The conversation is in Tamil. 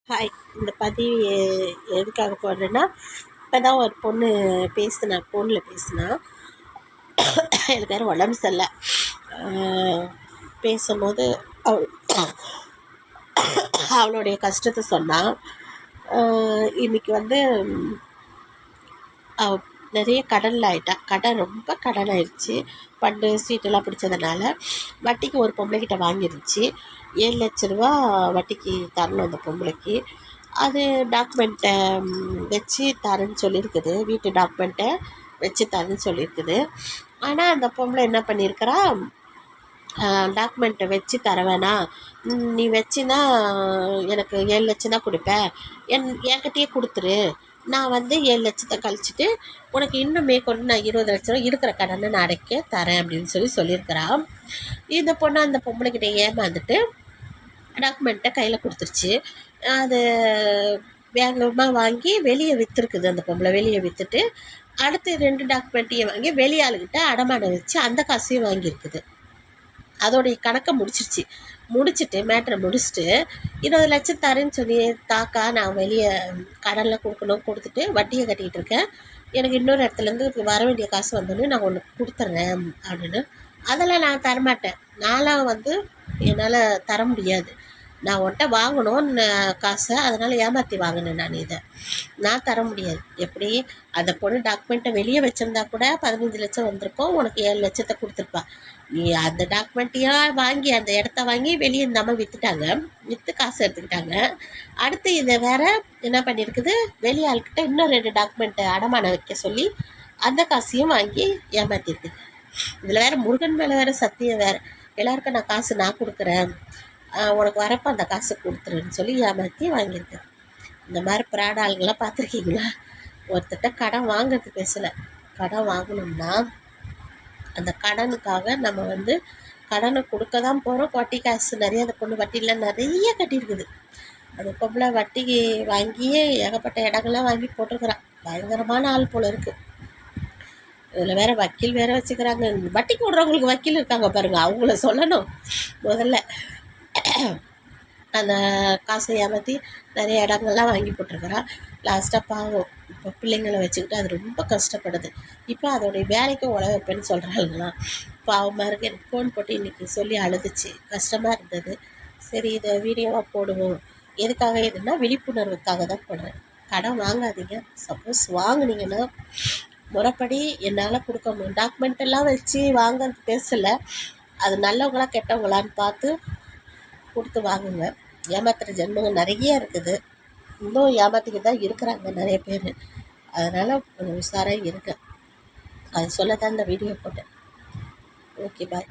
ஹாய். இந்த பதிவு எதுக்காக போடுறேன்னா, இப்போ தான் ஒரு பொண்ணு ஃபோனில் பேசினா. எனக்கு வேறு உடம்பு சரியில்லை. பேசும்போது அவளுடைய கஷ்டத்தை சொன்னான். இன்றைக்கி வந்து நிறைய கடனில் ஆகிட்டா. ரொம்ப கடன் ஆயிடுச்சு. பண்டு சீட்டெல்லாம் பிடிச்சதுனால வட்டிக்கு ஒரு பொம்பளைக்கிட்ட வாங்கிருந்துச்சு. 7 லட்ச ரூபா வட்டிக்கு தரணும் அந்த பொம்பளைக்கு. அது டாக்குமெண்ட்டை வச்சு தரேன்னு சொல்லியிருக்குது. வீட்டு டாக்குமெண்ட்டை வச்சு தரேன்னு சொல்லியிருக்குது. ஆனால் அந்த பொம்பளை என்ன பண்ணியிருக்கிறா, டாக்குமெண்ட்டை வச்சு தர வேணாம், நீ வச்சுன்னா எனக்கு 7 லட்சம் தான் கொடுப்பேன், என்கிட்டயே கொடுத்துரு, நான் வந்து 7 லட்சத்தை கழிச்சிட்டு உனக்கு இன்னும் மேற்கொண்டு நான் 20 லட்ச ரூபா இருக்கிற கடனை நான் அடைக்க தரேன் அப்படின்னு சொல்லியிருக்கிறான். இந்த பொண்ணு அந்த பொம்பளைக்கிட்ட ஏமாந்துட்டு டாக்குமெண்ட்டை கையில் கொடுத்துருச்சு. அது வேகமாக வாங்கி வெளியே விற்றுருக்குது. அந்த பொம்பளை வெளியே விற்றுட்டு அடுத்து 2 டாக்குமெண்ட்டையும் வாங்கி வெளியாளுக்கிட்ட அடமானம் வச்சு அந்த காசையும் வாங்கியிருக்குது. அதோடைய கணக்கை முடிச்சுட்டு மேட்ரை முடிச்சுட்டு 20 லட்சம் தரேன்னு சொல்லி தாக்கா, நான் வெளியே கடனில் கொடுத்துட்டு வட்டியை கட்டிகிட்டு இருக்கேன், எனக்கு இன்னொரு இடத்துலேருந்து வர வேண்டிய காசு வந்தோடனே நான் ஒன்று கொடுத்துட்றேன் அப்படின்னு. அதெல்லாம் நான் தரமாட்டேன், நான்லாம் வந்து என்னால் தர முடியாது, நான் உன்கிட்ட வாங்கணும்னு காசை, அதனால் ஏமாற்றி வாங்கினேன், நான் தர முடியாது. எப்படி அந்த பொண்ணு டாக்குமெண்ட்டை வெளியே வச்சுருந்தா கூட 15 லட்சம் வந்திருக்கோம், உனக்கு 7 லட்சத்தை கொடுத்துருப்பா. நீ அந்த டாக்குமெண்ட்டையாக வாங்கி அந்த இடத்த வாங்கி வெளியே இந்த அம்மா விற்று காசு எடுத்துக்கிட்டாங்க. அடுத்து இதை வேறு என்ன பண்ணியிருக்குது, வெளியே ஆள்கிட்ட இன்னும் 2 டாக்குமெண்ட்டை அடமானம் வைக்க சொல்லி அந்த காசையும் வாங்கி ஏமாற்றிருக்குது. இதில் வேறு முருகன் மேலே வேறு சத்தியம் வேறு, எல்லாருக்கும் நான் காசு நான் கொடுக்குறேன், உனக்கு வரப்போ அந்த காசு கொடுத்துருன்னு சொல்லி ஏமாற்றி வாங்கியிருக்கேன். இந்த மாதிரி பிராட் ஆளுங்களாம் பார்த்துருக்கீங்களா? ஒருத்தட்ட கடன் வாங்கிறது பேசலை, கடன் வாங்கணும்னா அந்த கடனுக்காக நம்ம வந்து கடனை கொடுக்க தான் போகிறோம். வட்டி காசு நிறைய அந்த பொண்ணு வட்டியில் நிறைய கட்டியிருக்குது. அந்த பொம்பளை வட்டிக்கு வாங்கியே ஏகப்பட்ட இடங்கள்லாம் வாங்கி போட்டிருக்கிறான். பயங்கரமான ஆள் போல் இருக்குது. இதில் வேறு வக்கீல் வேறு வச்சுக்கிறாங்க. வட்டிக்கு விட்றவங்களுக்கு வக்கீல் இருக்காங்க பாருங்கள், அவங்கள சொல்லணும் முதல்ல. அந்த காசை ஏமாற்றி நிறைய இடங்கள்லாம் வாங்கி போட்டிருக்கிறான். லாஸ்ட்டாக பாவம் இப்போ பிள்ளைங்களை வச்சுக்கிட்டு அது ரொம்ப கஷ்டப்படுது. இப்போ அதோடைய வேலைக்கும் உழ வைப்பேன்னு சொல்கிறாங்களாம். பாவமாக இருக்குது. எனக்கு ஃபோன் போட்டு இன்றைக்கி சொல்லி அழுதுச்சு, கஷ்டமாக இருந்தது. சரி, இதை வீடியோவாக போடுவோம். எதுக்காக இதுன்னா விழிப்புணர்வுக்காக தான் போடுறேன். கடன் வாங்காதீங்க. சப்போஸ் வாங்கினீங்கன்னா முறைப்படி என்னால் கொடுக்க முடியும். டாக்குமெண்ட்டெல்லாம் வச்சு வாங்கிறது பேசலை, அது நல்லவங்களா கெட்டவங்களான்னு பார்த்து கொடுத்து வாங்குங்க. ஏமாத்துகிற ஜென்மங்கள் நிறைய இருக்குது, இன்னும் ஏமாற்றிக்கிட்டு தான் இருக்கிறாங்க நிறைய பேர். அதனால் கொஞ்சம் உஷாராக இருங்க. அது சொல்ல தான் இந்த வீடியோ போட்டேன். ஓகே, பாய்.